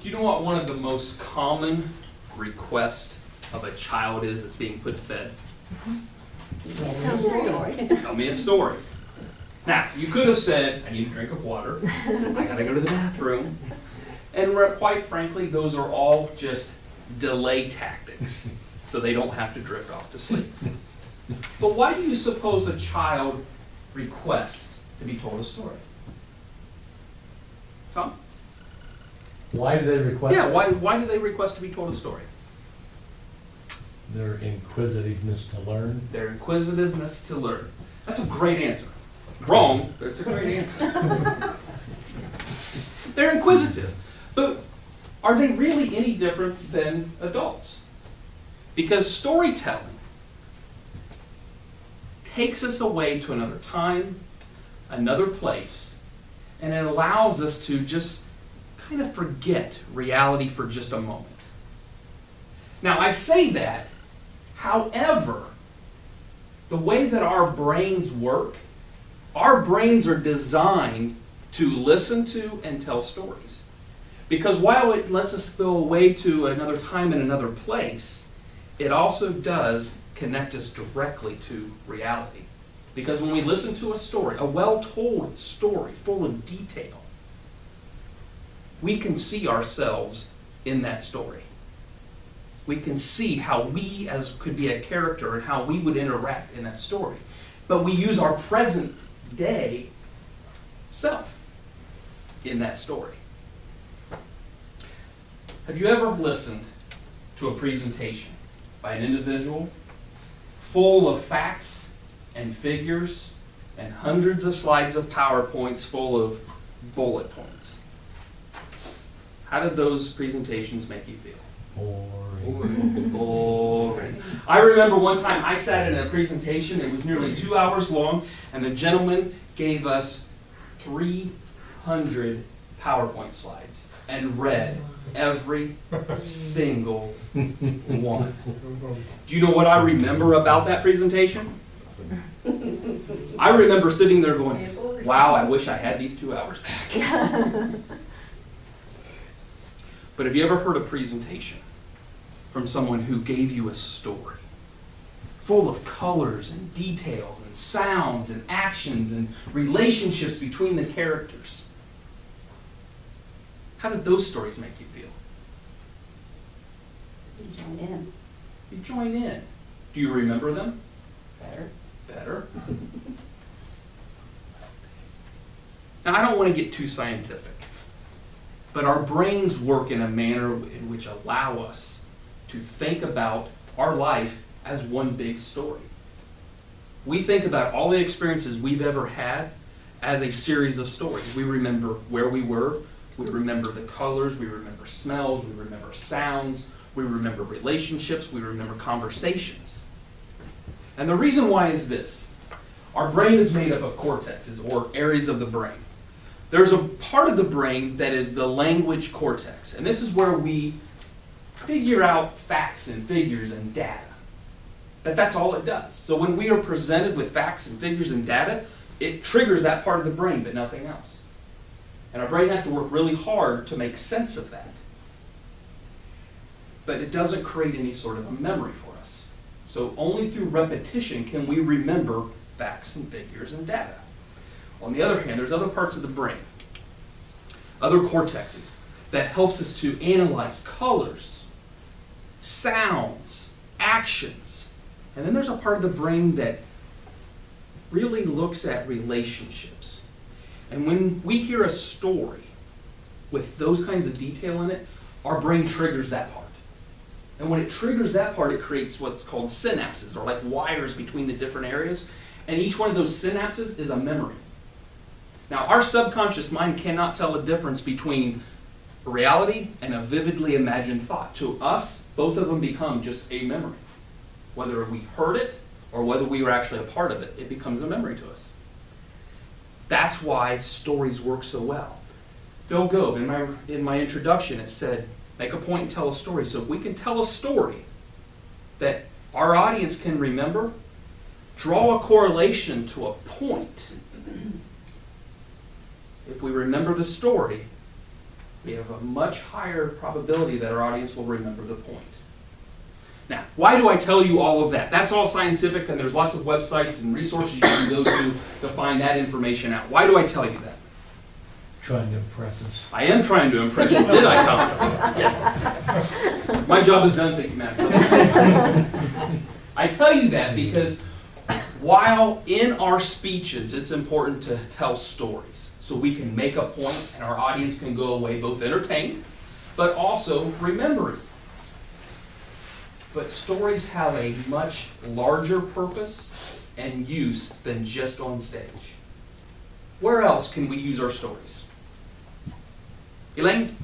Do you know what one of the most common requests of a child is that's being put to bed? Tell me a story. Tell me a story. Now, you could have said, I need a drink of water, I gotta go to the bathroom, and quite frankly, those are all just delay tactics, so they don't have to drift off to sleep. But why do you suppose a child requests to be told a story? Tom? Why do they request Yeah, it? why do they request to be told a story? Their inquisitiveness to learn. Their inquisitiveness to learn. That's a great answer. Wrong, but it's a great answer. They're inquisitive. But are they really any different than adults? Because storytelling takes us away to another time, another place, and it allows us to just kind of forget reality for just a moment. Now, I say that, however, the way that our brains work, our brains are designed to listen to and tell stories. Because while it lets us go away to another time and another place, it also does connect us directly to reality. Because when we listen to a story, a well-told story full of detail, we can see ourselves in that story. We can see how we as could be a character and how we would interact in that story. But we use our present day self in that story. Have you ever listened to a presentation by an individual full of facts and figures and hundreds of slides of PowerPoints full of bullet points? How did those presentations make you feel? Boring. Boring. I remember one time I sat in a presentation, it was nearly 2 hours long, and the gentleman gave us 300 PowerPoint slides and read every single one. Do you know what I remember about that presentation? I remember sitting there going, wow, I wish I had these 2 hours back. But have you ever heard a presentation from someone who gave you a story full of colors and details and sounds and actions and relationships between the characters? How did those stories make you feel? You join in. You join in. Do you remember them? Better. Better. Now, I don't want to get too scientific, but our brains work in a manner in which allow us to think about our life as one big story. We think about all the experiences we've ever had as a series of stories. We remember where we were, we remember the colors, we remember smells, we remember sounds, we remember relationships, we remember conversations. And the reason why is this. Our brain is made up of cortexes, or areas of the brain. There's a part of the brain that is the language cortex, and this is where we figure out facts and figures and data. That's all it does. So when we are presented with facts and figures and data, it triggers that part of the brain, but nothing else. And our brain has to work really hard to make sense of that. But it doesn't create any sort of a memory for us. So only through repetition can we remember facts and figures and data. On the other hand, there's other parts of the brain, other cortexes, that helps us to analyze colors, sounds, actions. And then there's a part of the brain that really looks at relationships. And when we hear a story with those kinds of detail in it, our brain triggers that part. And when it triggers that part, it creates what's called synapses, or like wires between the different areas. And each one of those synapses is a memory. Now, our subconscious mind cannot tell the difference between reality and a vividly imagined thought. To us, both of them become just a memory. Whether we heard it or whether we were actually a part of it, it becomes a memory to us. That's why stories work so well. Bill Gove, in my introduction, it said, make a point and tell a story. So if we can tell a story that our audience can remember, draw a correlation to a point. If we remember the story, we have a much higher probability that our audience will remember the point. Now, why do I tell you all of that? That's all scientific, and there's lots of websites and resources you can go to find that information out. Why do I tell you that? Trying to impress us. I am trying to impress you. Did I tell you? Yes. My job is done, thank you, Matt. I tell you that because while in our speeches it's important to tell stories so we can make a point and our audience can go away both entertained but also remembering. But stories have a much larger purpose and use than just on stage. Where else can we use our stories? Elaine?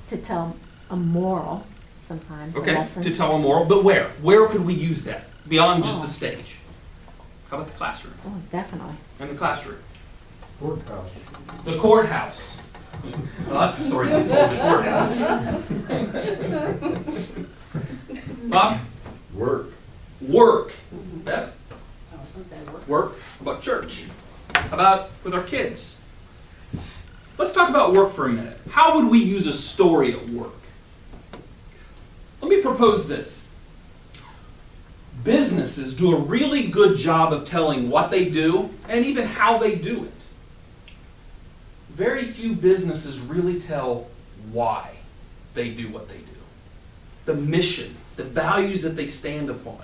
To tell a moral sometimes, a Okay, lesson. to tell a moral, but where? Where could we use that beyond just the stage? How about the classroom? Oh, definitely. In the classroom? Courthouse. The courthouse. Well, that's a story that told the courthouse. Bob? Work. Work. Beth? Work. How about church? How about with our kids? Let's talk about work for a minute. How would we use a story at work? Let me propose this. Businesses do a really good job of telling what they do and even how they do it. Very few businesses really tell why they do what they do. The mission, the values that they stand upon.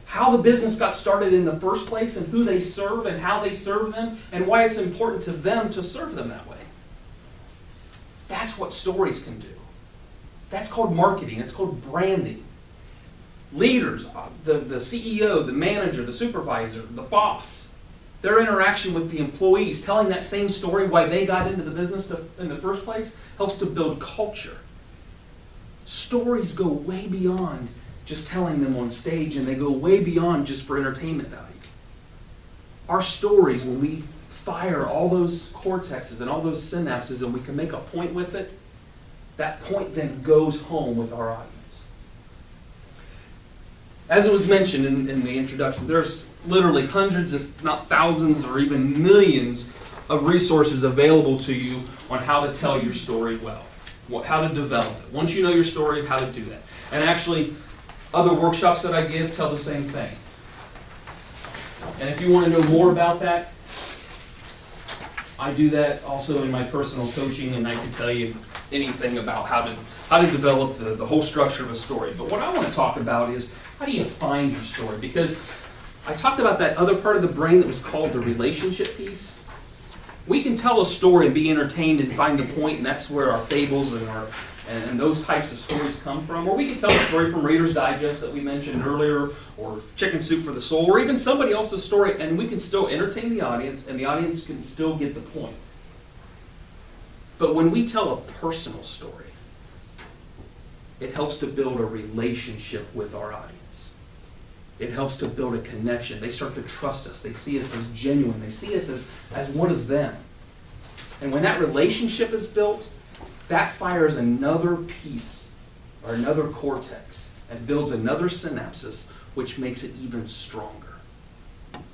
How the business got started in the first place and who they serve and how they serve them and why it's important to them to serve them that way. That's what stories can do. That's called marketing. It's called branding. Leaders, the CEO, the manager, the supervisor, the boss, their interaction with the employees, telling that same story why they got into the business in the first place, helps to build culture. Stories go way beyond just telling them on stage, and they go way beyond just for entertainment value. Our stories, when we fire all those cortexes and all those synapses and we can make a point with it, that point then goes home with our audience. As it was mentioned in the introduction, there's literally hundreds, if not thousands, or even millions of resources available to you on how to tell your story well, how to develop it. Once you know your story, how to do that. And actually, other workshops that I give tell the same thing. And if you want to know more about that, I do that also in my personal coaching, and I can tell you anything about how to develop the whole structure of a story. But what I want to talk about is how do you find your story? Because I talked about that other part of the brain that was called the relationship piece. We can tell a story and be entertained and find the point, and that's where our fables and those types of stories come from. Or we can tell a story from Reader's Digest that we mentioned earlier, or Chicken Soup for the Soul, or even somebody else's story, and we can still entertain the audience, and the audience can still get the point. But when we tell a personal story, it helps to build a relationship with our audience. It helps to build a connection. They start to trust us. They see us as genuine. They see us as one of them. And when that relationship is built, that fires another piece or another cortex and builds another synapses, which makes it even stronger.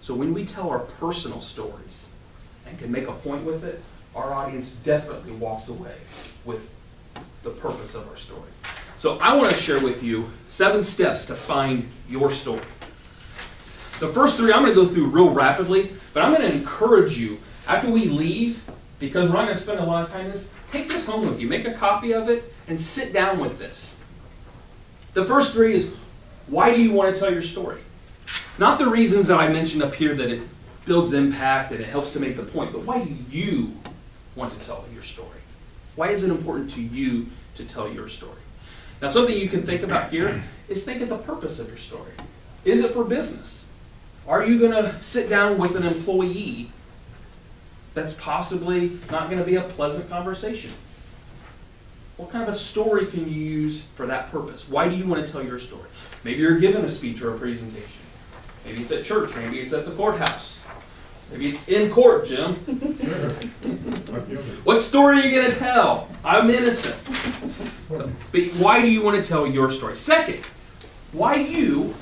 So when we tell our personal stories and can make a point with it, our audience definitely walks away with the purpose of our story. So I want to share with you 7 steps to find your story. The first 3 I'm going to go through real rapidly, but I'm going to encourage you, after we leave, because we're not going to spend a lot of time on this, take this home with you. Make a copy of it and sit down with this. The first 3 is, why do you want to tell your story? Not the reasons that I mentioned up here, that it builds impact and it helps to make the point, but why do you want to tell your story? Why is it important to you to tell your story? Now, something you can think about here is think of the purpose of your story. Is it for business? Are you going to sit down with an employee that's possibly not going to be a pleasant conversation? What kind of a story can you use for that purpose? Why do you want to tell your story? Maybe you're giving a speech or a presentation. Maybe it's at church. Maybe it's at the courthouse. Maybe it's in court, Jim. What story are you going to tell? I'm innocent. But why do you want to tell your story? Second, why you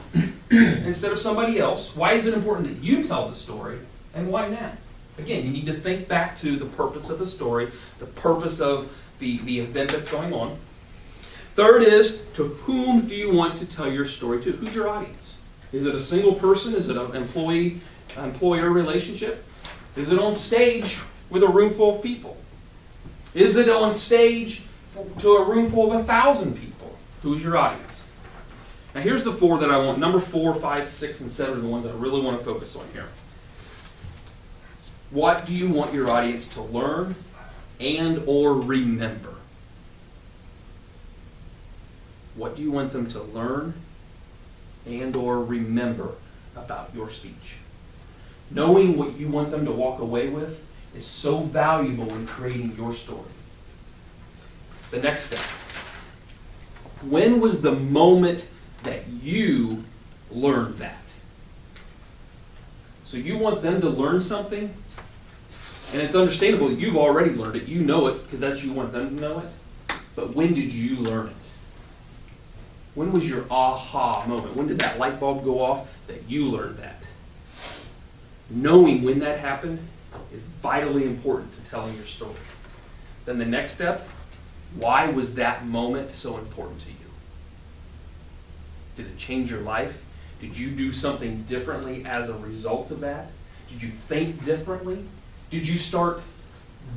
instead of somebody else? Why is it important that you tell the story, and why now? Again, you need to think back to the purpose of the story, the purpose of the event that's going on. Third is, to whom do you want to tell your story to? Who's your audience? Is it a single person? Is it an employee-employer relationship? Is it on stage with a room full of people? Is it on stage to a room full of 1,000 people? Who's your audience? Now here's the four that I want. Number 4, 5, 6, and 7 are the ones I really want to focus on here. What do you want your audience to learn and or remember? What do you want them to learn and or remember about your speech? Knowing what you want them to walk away with is so valuable in creating your story. The next step. When was the moment that you learned that? So you want them to learn something, and it's understandable that you've already learned it. You know it because that's you want them to know it. But when did you learn it? When was your aha moment? When did that light bulb go off that you learned that? Knowing when that happened is vitally important to telling your story. Then the next step, why was that moment so important to you? Did it change your life? Did you do something differently as a result of that? Did you think differently? Did you start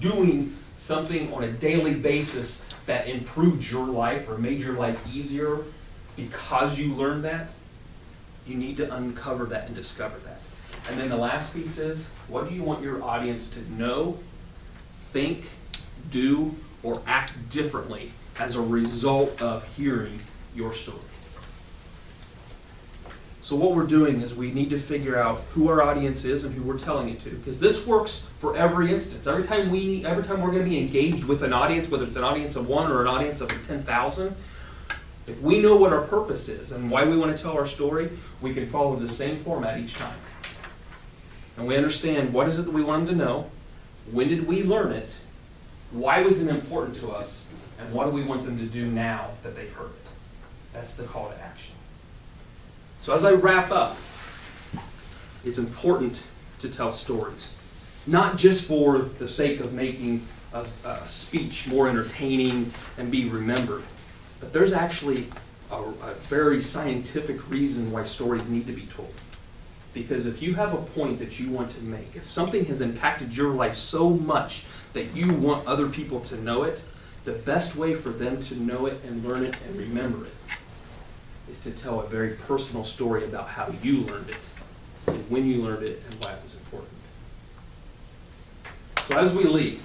doing something on a daily basis that improved your life or made your life easier because you learned that? You need to uncover that and discover that. And then the last piece is, what do you want your audience to know, think, do, or act differently as a result of hearing your story? So what we're doing is we need to figure out who our audience is and who we're telling it to, because this works for every instance. Every time we're going to be engaged with an audience, whether it's an audience of 1 or an audience of 10,000, if we know what our purpose is and why we want to tell our story, we can follow the same format each time. And we understand what is it that we want them to know, when did we learn it, why was it important to us, and what do we want them to do now that they've heard it. That's the call to action. So as I wrap up, it's important to tell stories. Not just for the sake of making a speech more entertaining and be remembered, but there's actually a very scientific reason why stories need to be told. Because if you have a point that you want to make, if something has impacted your life so much that you want other people to know it, the best way for them to know it and learn it and remember it is to tell a very personal story about how you learned it, and when you learned it, and why it was important. So as we leave,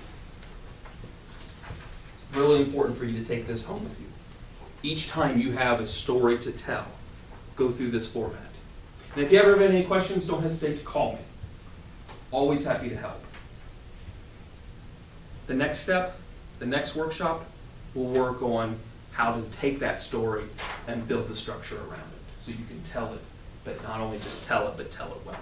it's really important for you to take this home with you. Each time you have a story to tell, go through this format. And if you ever have any questions, don't hesitate to call me. Always happy to help. The next step, the next workshop, we'll work on how to take that story and build the structure around it so you can tell it, but not only just tell it, but tell it well.